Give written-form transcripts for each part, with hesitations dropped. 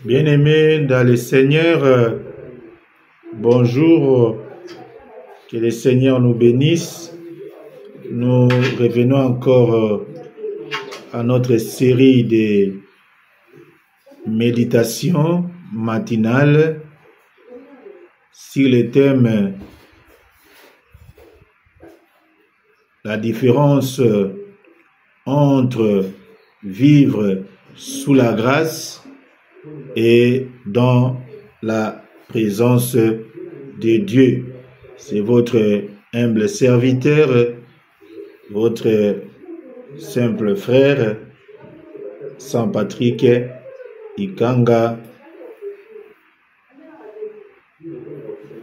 Bien-aimés dans le Seigneur, bonjour, que le Seigneur nous bénisse. Nous revenons encore à notre série de méditations matinales sur le thème la différence entre vivre sous la grâce et dans la présence de Dieu. C'est votre humble serviteur, votre simple frère, Saint Patrick Ikanga,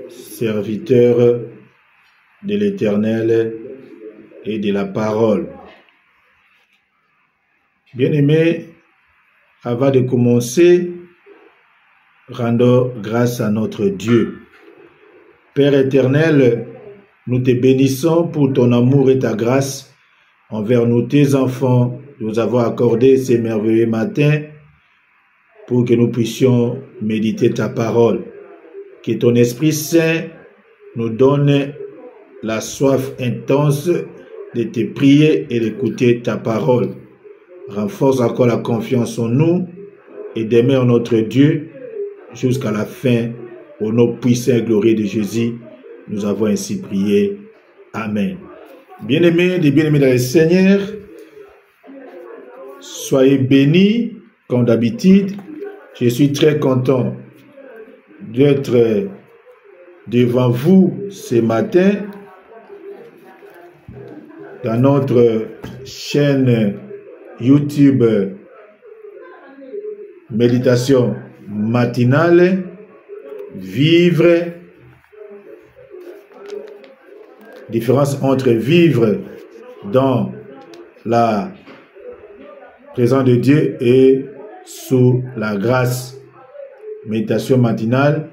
serviteur de l'Éternel et de la parole. Bien-aimés, avant de commencer, rendons grâce à notre Dieu. Père éternel, nous te bénissons pour ton amour et ta grâce envers nous, tes enfants, de nous avoir accordé ces merveilleux matins pour que nous puissions méditer ta parole. Que ton Esprit Saint nous donne la soif intense de te prier et d'écouter ta parole. Renforce encore la confiance en nous et d'aimer en notre Dieu jusqu'à la fin. Au nom puissant et glorieux de Jésus, nous avons ainsi prié. Amen. Bien-aimés, des bien-aimés dans le Seigneur, soyez bénis comme d'habitude. Je suis très content d'être devant vous ce matin dans notre chaîne YouTube Méditation matinale, vivre, différence entre vivre dans la présence de Dieu et sous la grâce. Méditation matinale,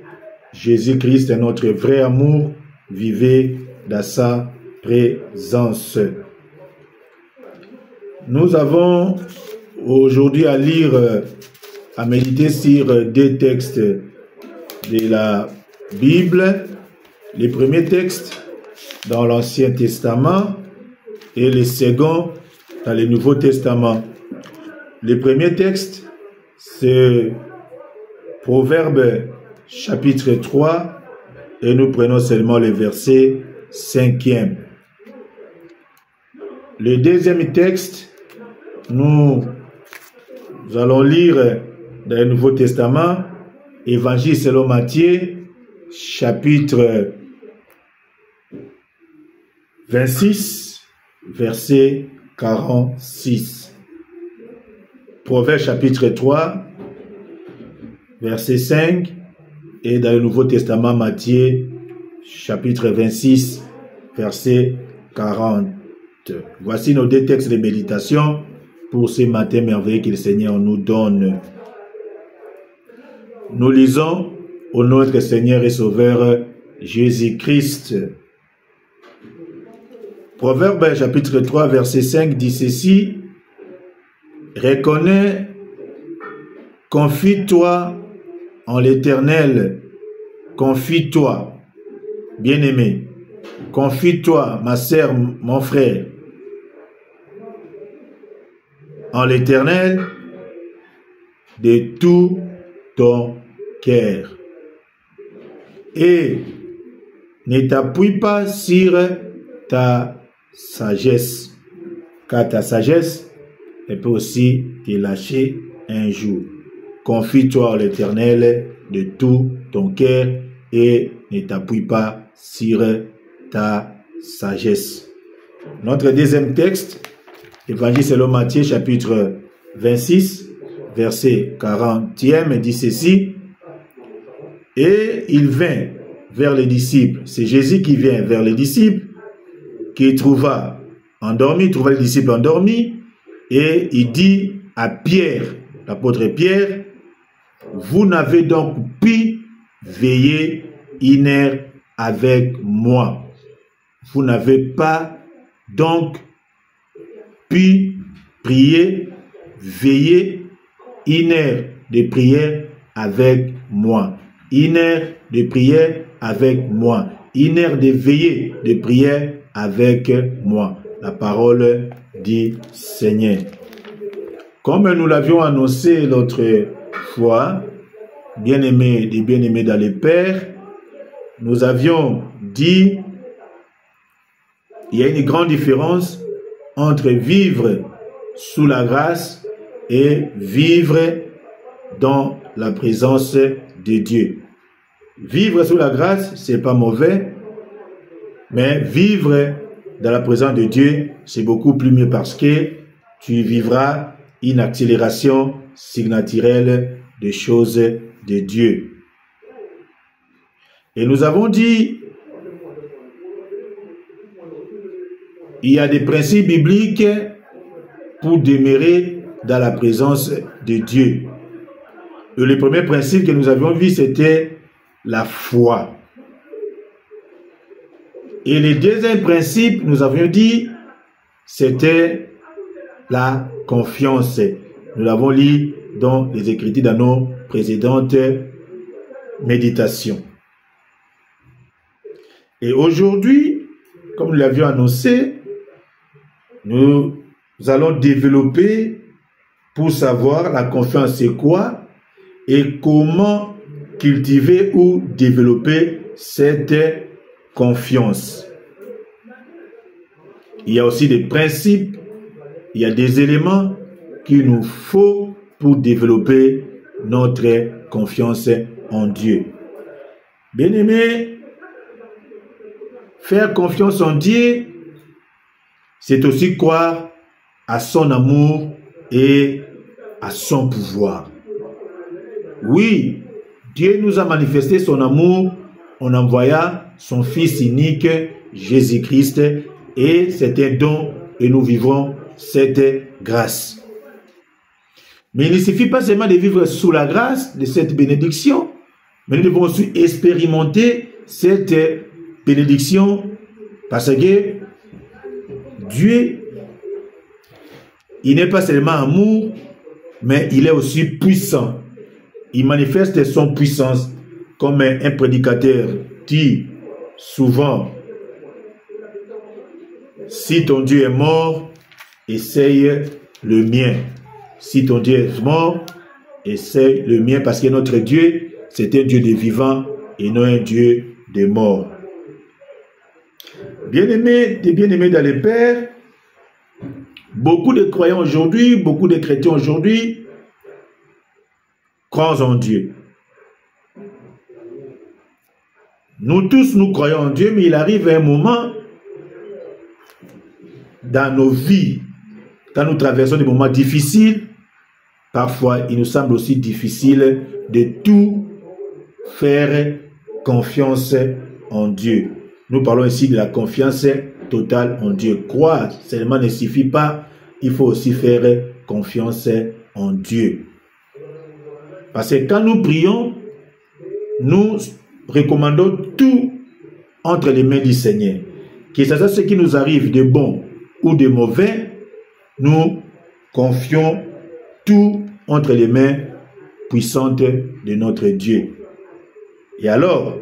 Jésus-Christ est notre vrai amour, vivez dans sa présence. Nous avons aujourd'hui à lire, à méditer sur deux textes de la Bible. Le premier texte dans l'Ancien Testament et le second dans le Nouveau Testament. Le premier texte, c'est Proverbe chapitre 3 et nous prenons seulement le verset 5e. Le deuxième texte, nous allons lire dans le Nouveau Testament, Évangile selon Matthieu, chapitre 26, verset 46. Proverbe chapitre 3, verset 5, et dans le Nouveau Testament, Matthieu, chapitre 26, verset 40. Voici nos deux textes de méditation pour ce matin merveilleux que le Seigneur nous donne. Nous lisons au nom de notre Seigneur et Sauveur Jésus-Christ. Proverbe chapitre 3 verset 5 dit ceci: reconnais, confie-toi en l'Éternel, confie-toi, bien-aimé, confie-toi, ma sœur, mon frère, en l'Éternel de tout ton cœur. Et ne t'appuie pas sur ta sagesse, car ta sagesse, elle peut aussi te lâcher un jour. Confie-toi en l'Éternel de tout ton cœur et ne t'appuie pas sur ta sagesse. Notre deuxième texte, Évangile selon Matthieu, chapitre 26, verset 40e, dit ceci: et il vint vers les disciples. C'est Jésus qui vient vers les disciples, qui trouva les disciples endormis, et il dit à Pierre, l'apôtre Pierre: vous n'avez donc pu veiller une heure avec moi. Vous n'avez pas donc pu prier, veiller une heure de prière avec moi. Une heure de prière avec moi. Une heure de veillée de prière avec moi. La parole du Seigneur. Comme nous l'avions annoncé l'autre fois, bien-aimés et bien-aimés dans le Père, nous avions dit il y a une grande différence entre vivre sous la grâce et vivre dans la présence de Dieu. Vivre sous la grâce, c'est pas mauvais, mais vivre dans la présence de Dieu, c'est beaucoup plus mieux parce que tu vivras une accélération surnaturelle des choses de Dieu. Et nous avons dit, il y a des principes bibliques pour demeurer dans la présence de Dieu. Et le premier principe que nous avions vu, c'était la foi. Et le deuxième principe, nous avions dit, c'était la confiance. Nous l'avons lu dans les Écritures, dans nos précédentes méditations. Et aujourd'hui, comme nous l'avions annoncé, nous allons développer pour savoir la confiance c'est quoi et comment cultiver ou développer cette confiance. Il y a aussi des principes, il y a des éléments qu'il nous faut pour développer notre confiance en Dieu. Bien-aimés, faire confiance en Dieu, c'est aussi croire à son amour et à son pouvoir. Oui, Dieu nous a manifesté son amour en envoyant son Fils unique, Jésus-Christ, et c'est un don et nous vivons cette grâce. Mais il ne suffit pas seulement de vivre sous la grâce de cette bénédiction, mais nous devons aussi expérimenter cette bénédiction parce que Dieu, il n'est pas seulement amour, mais il est aussi puissant. Il manifeste son puissance comme un prédicateur dit souvent, si ton Dieu est mort, essaye le mien. Si ton Dieu est mort, essaye le mien, parce que notre Dieu, c'est un Dieu de vivants et non un Dieu de morts. Bien-aimés, des bien-aimés dans le Père, beaucoup de croyants aujourd'hui, beaucoup de chrétiens aujourd'hui, croient en Dieu. Nous tous, nous croyons en Dieu, mais il arrive un moment dans nos vies, quand nous traversons des moments difficiles, parfois il nous semble aussi difficile de tout faire confiance en Dieu. Nous parlons ici de la confiance totale en Dieu. Croire seulement ne suffit pas, il faut aussi faire confiance en Dieu. Parce que quand nous prions, nous recommandons tout entre les mains du Seigneur. Que ce soit ce qui nous arrive de bon ou de mauvais, nous confions tout entre les mains puissantes de notre Dieu. Et alors,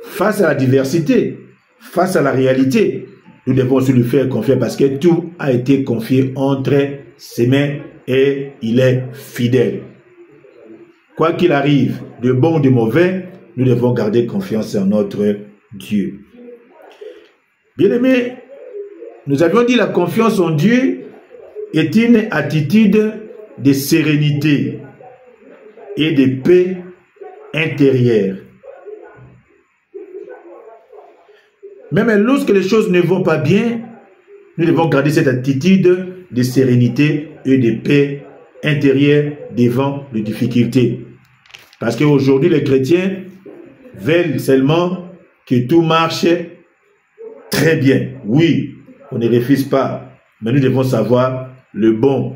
face à la diversité, face à la réalité, nous devons aussi lui faire confiance parce que tout a été confié entre ses mains et il est fidèle. Quoi qu'il arrive, de bon ou de mauvais, nous devons garder confiance en notre Dieu. Bien-aimés, nous avions dit la confiance en Dieu est une attitude de sérénité et de paix intérieure. Même lorsque les choses ne vont pas bien, nous devons garder cette attitude de sérénité et de paix intérieure devant les difficultés. Parce qu'aujourd'hui, les chrétiens veulent seulement que tout marche très bien. Oui, on ne refuse pas, mais nous devons savoir le bon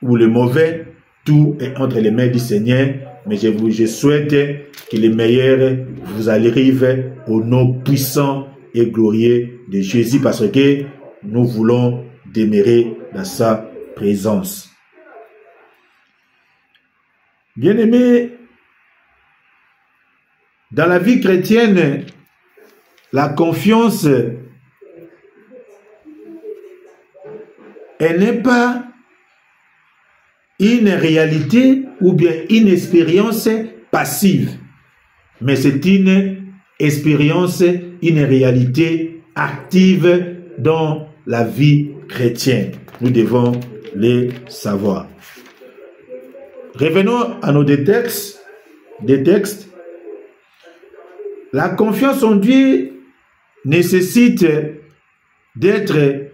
ou le mauvais, tout est entre les mains du Seigneur, mais je souhaite que le meilleur vous arrive au nom puissant et glorieux de Jésus, parce que nous voulons demeurer dans sa présence. Bien-aimés, dans la vie chrétienne, la confiance, elle n'est pas une réalité ou bien une expérience passive, mais c'est une expérience, une réalité active dans la vie chrétienne. Nous devons les savoir. Revenons à nos deux textes. La confiance en Dieu nécessite d'être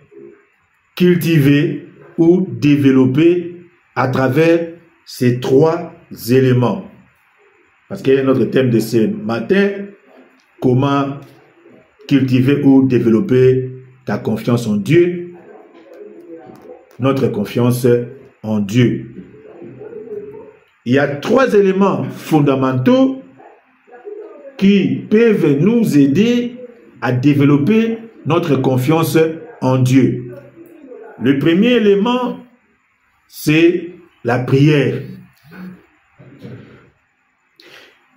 cultivée ou développée à travers ces trois éléments. Parce que notre thème de ce matin, comment cultiver ou développer ta confiance en Dieu, notre confiance en Dieu. Il y a trois éléments fondamentaux qui peuvent nous aider à développer notre confiance en Dieu. Le premier élément, c'est la prière.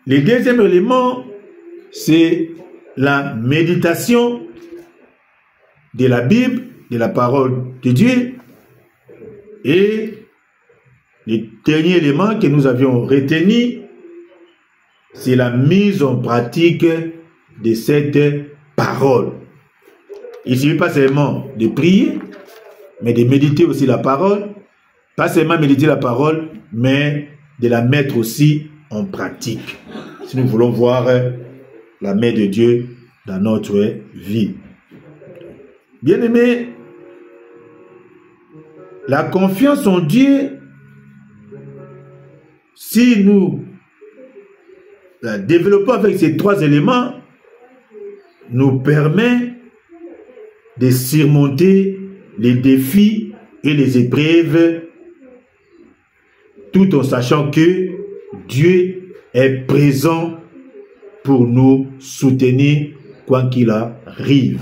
Le deuxième élément, c'est la méditation de la Bible, de la parole de Dieu. Et le dernier élément que nous avions retenu, c'est la mise en pratique de cette parole. Il ne suffit pas seulement de prier, mais de méditer aussi la parole. Pas seulement méditer la parole, mais de la mettre aussi en pratique. Si nous voulons voir la main de Dieu dans notre vie. Bien-aimés, la confiance en Dieu, si nous la développons avec ces trois éléments, nous permet de surmonter les défis et les épreuves tout en sachant que Dieu est présent pour nous soutenir quoi qu'il arrive.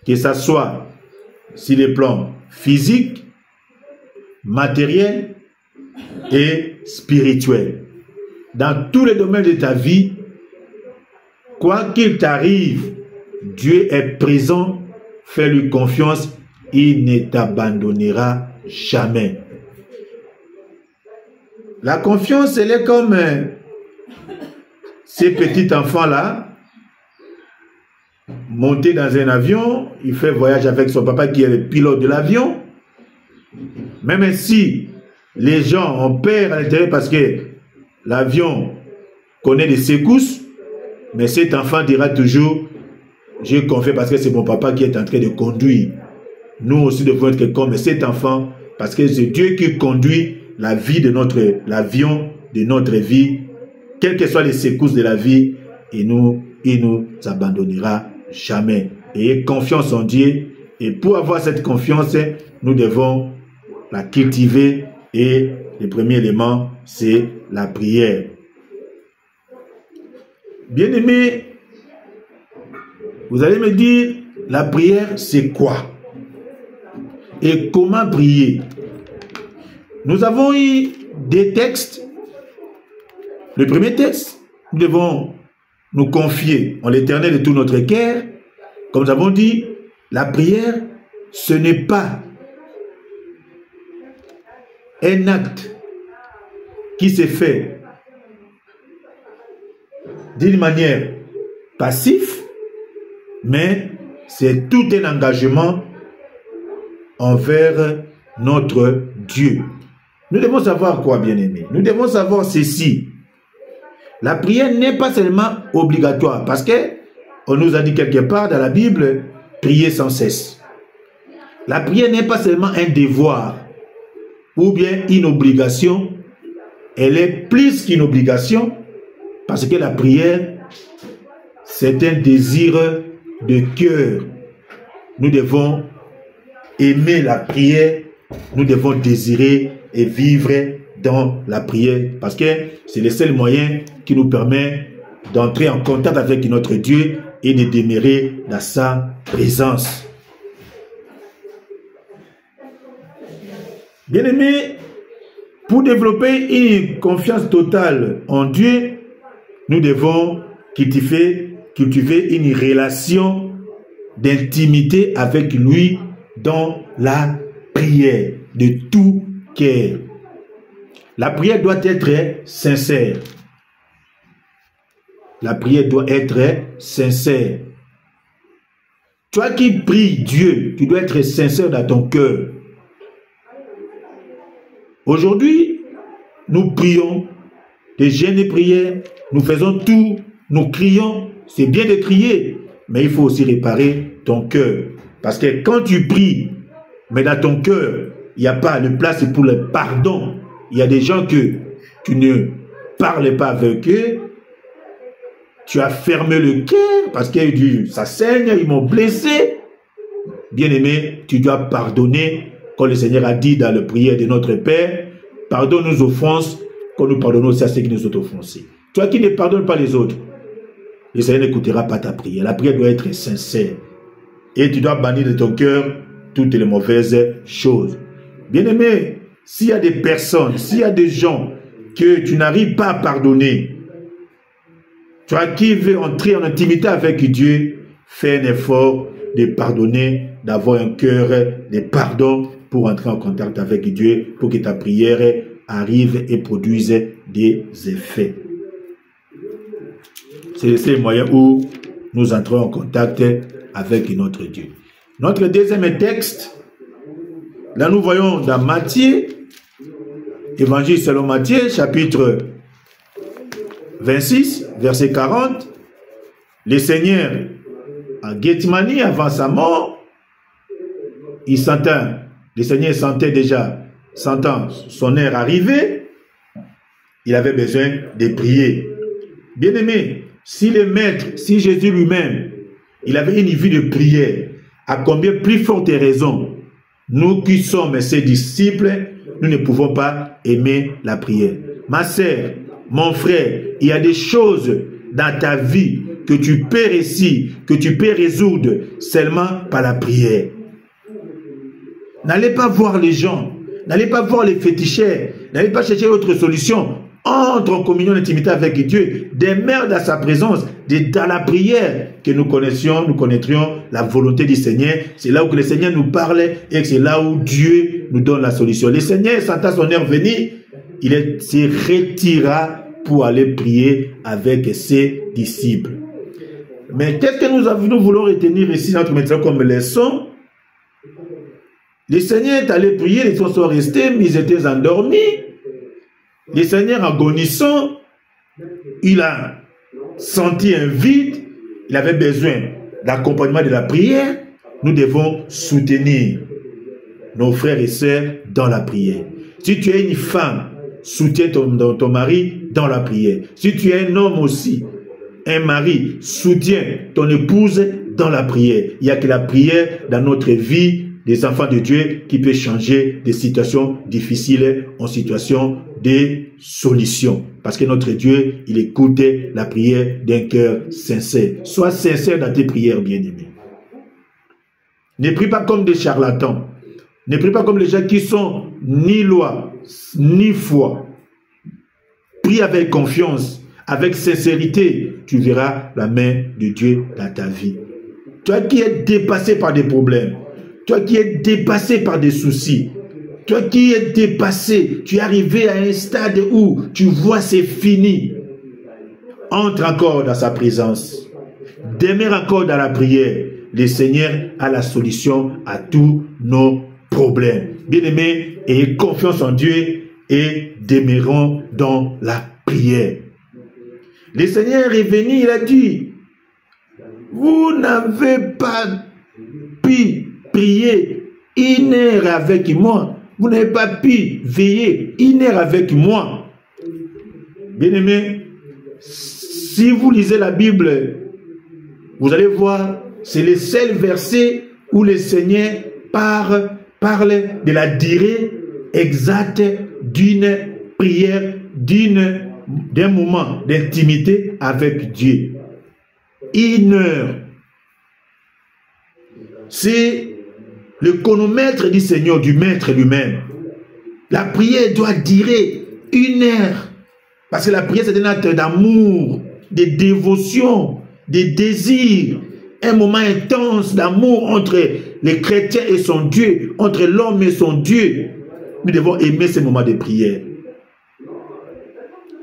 Que ce soit sur les plans physiques, matériels et spirituels. Dans tous les domaines de ta vie, quoi qu'il t'arrive, Dieu est présent, fais-lui confiance, il ne t'abandonnera jamais. La confiance, elle est comme ces petits enfants-là, montés dans un avion, il fait voyage avec son papa qui est le pilote de l'avion. Même si les gens ont peur à l'intérieur parce que l'avion connaît des secousses, mais cet enfant dira toujours, je confie parce que c'est mon papa qui est en train de conduire. Nous aussi devons être comme cet enfant parce que c'est Dieu qui conduit la vie de l'avion de notre vie, quelles que soient les secousses de la vie, et il nous abandonnera jamais. Ayez confiance en Dieu, et pour avoir cette confiance, nous devons la cultiver, et le premier élément, c'est la prière. Bien-aimés, vous allez me dire, la prière, c'est quoi? Et comment prier? Nous avons eu des textes. Le premier texte, nous devons nous confier en l'Éternel de tout notre cœur. Comme nous avons dit, la prière, ce n'est pas un acte qui se fait d'une manière passive, mais c'est tout un engagement envers notre Dieu. Nous devons savoir quoi, bien-aimés? Nous devons savoir ceci. La prière n'est pas seulement obligatoire, parce que on nous a dit quelque part dans la Bible, prier sans cesse. La prière n'est pas seulement un devoir ou bien une obligation, elle est plus qu'une obligation, parce que la prière, c'est un désir de cœur. Nous devons aimer la prière, nous devons désirer et vivre dans la prière, parce que c'est le seul moyen qui nous permet d'entrer en contact avec notre Dieu et de demeurer dans sa présence. Bien-aimés, Pour développer une confiance totale en Dieu, nous devons cultiver une relation d'intimité avec lui dans la prière de tout cœur. La prière doit être sincère. La prière doit être sincère. Toi qui pries Dieu, tu dois être sincère dans ton cœur. Aujourd'hui, nous prions, des jeûnes et prières, nous faisons tout, nous crions. C'est bien de crier, mais il faut aussi réparer ton cœur. Parce que quand tu pries, mais dans ton cœur, il n'y a pas de place pour le pardon. Il y a des gens que tu ne parles pas avec eux. Tu as fermé le cœur parce qu'il dit, ça saigne, ils m'ont blessé. Bien-aimé, tu dois pardonner, comme le Seigneur a dit dans la prière de notre Père, pardonne nos offenses, comme nous pardonnons aussi à ceux qui nous ont offensés. Toi qui ne pardonnes pas les autres, le Seigneur n'écoutera pas ta prière. La prière doit être sincère. Et tu dois bannir de ton cœur toutes les mauvaises choses. Bien-aimé, s'il y a des personnes, s'il y a des gens que tu n'arrives pas à pardonner, toi qui veux entrer en intimité avec Dieu, fais un effort de pardonner, d'avoir un cœur de pardon pour entrer en contact avec Dieu, pour que ta prière arrive et produise des effets. C'est le seul moyen où nous entrons en contact avec notre Dieu. Notre deuxième texte, là nous voyons dans Matthieu, Évangile selon Matthieu, chapitre 26, verset 40, le Seigneur à Gethsemane, avant sa mort, le Seigneur sentait déjà, sentant son heure arriver, il avait besoin de prier. Bien-aimé, si le Maître, si Jésus lui-même, il avait une vie de prière, à combien plus forte raison, nous qui sommes ses disciples, nous ne pouvons pas aimer la prière. Ma sœur, mon frère, il y a des choses dans ta vie que tu peux réussir, que tu peux résoudre seulement par la prière. N'allez pas voir les gens, n'allez pas voir les féticheurs, n'allez pas chercher autre solution. Entre en communion d'intimité avec Dieu, demeure dans sa présence, dans la prière que nous connaîtrions la volonté du Seigneur. C'est là où le Seigneur nous parle et c'est là où Dieu nous donne la solution. Le Seigneur, sentant son heure venir, il se retira pour aller prier avec ses disciples. Mais qu'est-ce que nous voulons retenir ici notre médecin comme leçon? Le Seigneur est allé prier, les gens sont restés, mais ils étaient endormis. Le Seigneur agonissant, il a senti un vide, il avait besoin d'accompagnement de la prière. Nous devons soutenir nos frères et sœurs dans la prière. Si tu es une femme, soutiens ton mari dans la prière. Si tu es un homme aussi, un mari, soutiens ton épouse dans la prière. Il n'y a que la prière dans notre vie des enfants de Dieu qui peut changer des situations difficiles en situation de solution. Parce que notre Dieu, il écoute la prière d'un cœur sincère. Sois sincère dans tes prières, bien-aimés. Ne prie pas comme des charlatans. Ne prie pas comme les gens qui sont ni loi, ni foi. Prie avec confiance, avec sincérité. Tu verras la main de Dieu dans ta vie. Toi qui es dépassé par des problèmes, toi qui es dépassé par des soucis, toi qui es dépassé, tu es arrivé à un stade où tu vois c'est fini. Entre encore dans sa présence. Demeure encore dans la prière. Le Seigneur a la solution à tous nos problèmes. Bien-aimés, ayez confiance en Dieu et demeurons dans la prière. Le Seigneur est venu, il a dit, vous n'avez pas pu prier une heure avec moi. Vous n'avez pas pu veiller une heure avec moi. Bien-aimés, si vous lisez la Bible, vous allez voir, c'est le seul verset où le Seigneur parle de la durée exacte d'une prière, d'un moment d'intimité avec Dieu. Une heure. C'est le chronomètre du Seigneur, du Maître lui-même. La prière doit durer 1 heure. Parce que la prière, c'est un acte d'amour, de dévotion, de désir. Un moment intense d'amour entre les chrétiens et son Dieu, entre l'homme et son Dieu. Nous devons aimer ces moments de prière.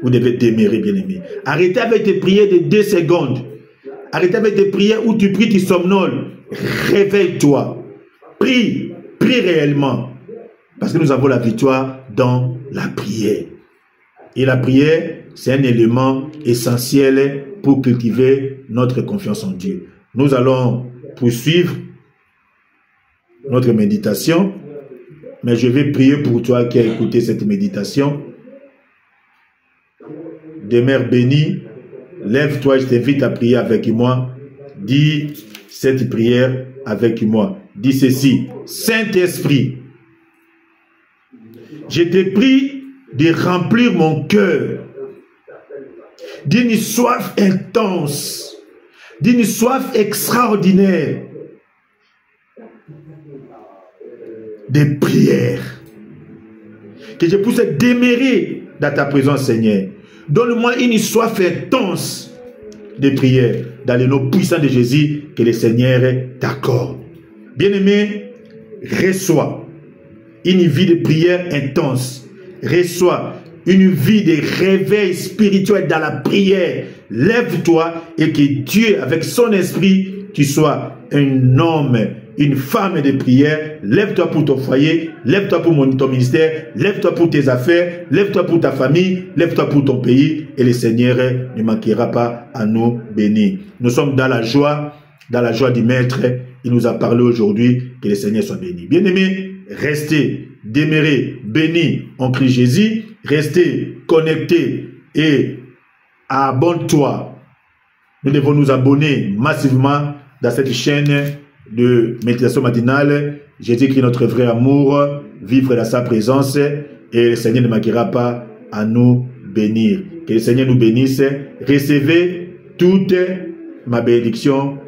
Vous devez t'aimer, bien-aimé. Arrêtez avec tes prières de 2 secondes. Arrêtez avec tes prières où tu pries, tu somnoles. Réveille-toi. Prie. Prie réellement. Parce que nous avons la victoire dans la prière. Et la prière, c'est un élément essentiel pour cultiver notre confiance en Dieu. Nous allons poursuivre notre méditation. Mais je vais prier pour toi qui as écouté cette méditation. Demeure béni. Lève-toi, je t'invite à prier avec moi. Dis cette prière avec moi. Dis ceci. Saint-Esprit, je te prie de remplir mon cœur d'une soif intense, d'une soif extraordinaire de prière. Que je puisse demeurer dans ta présence, Seigneur. Donne-moi une soif intense de prière dans le nom puissant de Jésus que le Seigneur t'accorde. Bien-aimé, reçois une vie de prière intense. Reçois une vie de réveil spirituel dans la prière. Lève-toi et que Dieu, avec son esprit, tu sois un homme, une femme de prière. Lève-toi pour ton foyer, lève-toi pour ton ministère, lève-toi pour tes affaires, lève-toi pour ta famille, lève-toi pour ton pays et le Seigneur ne manquera pas à nous bénir. Nous sommes dans la joie du Maître. Il nous a parlé aujourd'hui, que le Seigneur soit béni. Bien-aimés, restez, demeurez, bénis en Christ Jésus, restez connectés et abonne-toi. Nous devons nous abonner massivement dans cette chaîne de méditation matinale. Jésus-Christ, notre vrai amour, vivre dans sa présence et le Seigneur ne manquera pas à nous bénir. Que le Seigneur nous bénisse. Recevez toute ma bénédiction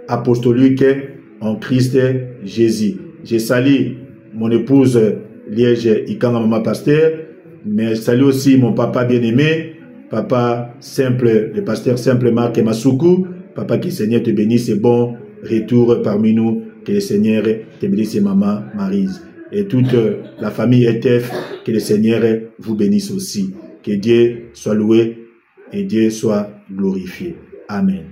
apostolique en Christ Jésus. Je salue mon épouse Liège Ikanga Maman Pasteur, mais je salue aussi mon papa bien-aimé, papa simple, le pasteur simple Marc Masuku. Papa, que le Seigneur te bénisse et bon retour parmi nous. Que le Seigneur te bénisse et maman Maryse. Et toute la famille ETF, que le Seigneur vous bénisse aussi. Que Dieu soit loué et Dieu soit glorifié. Amen.